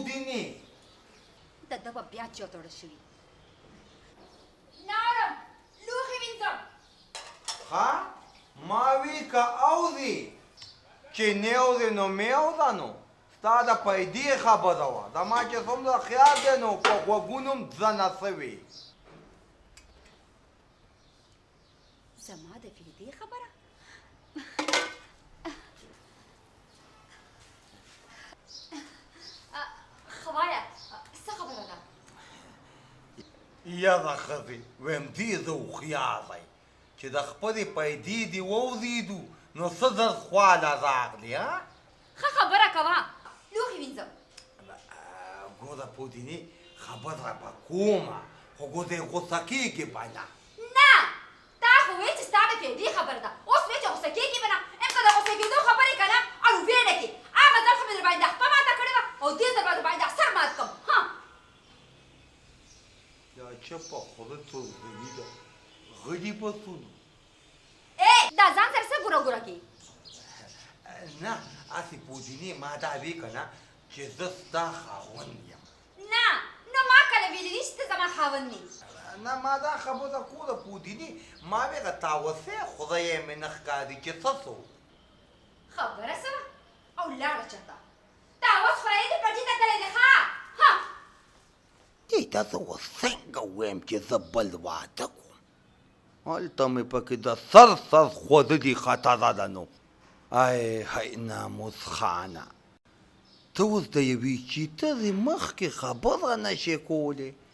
پودینې د ده به بیا چوتوړه شوي. نه اورم لوښي وینځم. ها ما وی که اوري چې نه اوري نو مې اورده نو ستا د پیدې خبره وه د ما چې څومره خیال دی نو په غوږونو م ځنه سوې زما د فیدې خبره خوایه څه خبره ده؟ یاره ښځې ویم دې زه هوښیار دی چې د خپلې پیدې دې واورېدو نو څه در خواله راغلې ها ښه خبره کوه لوښي وینځم. ګوره پودینې خبره به کومه خو ګوره غوسه کېږي به نه نه تا خو وایې چې ستا د فایدې خبره ده اوس وایې چې غوسه کېږي به نه ام که د غوسه کېدو خبرې که نه اړو ویې کې هغه ځل خو مې در باندې خپه ماته کړې وه او دې ځل به در باندې سر مات کړم ها دا چپه خوله تورغلي ده غلي به سونو ای دا ځان سره څه ګوره ګوره کې نه هسې پودینې ما دا وی که نه چې زه ستا خاوند یم نه نو ما کله ویلي دي چې ته زما خاوند نه نه ما دا خبره کوله پودینې ما ویغه تاوسې خدای مې نه ښکاري چې څه سو خبره څه وه او لاړه چېرته تا اوس خدای دې پټي ته تللی دی ښه ها دې ته زه اوس څنګه ووایم چې زه بل واده کوم هلته مې پکې د سر خوځلي خطره ده نو ای هی ناموس خانه ته اوس د یوې چیترې مخکې خبره نشې کولی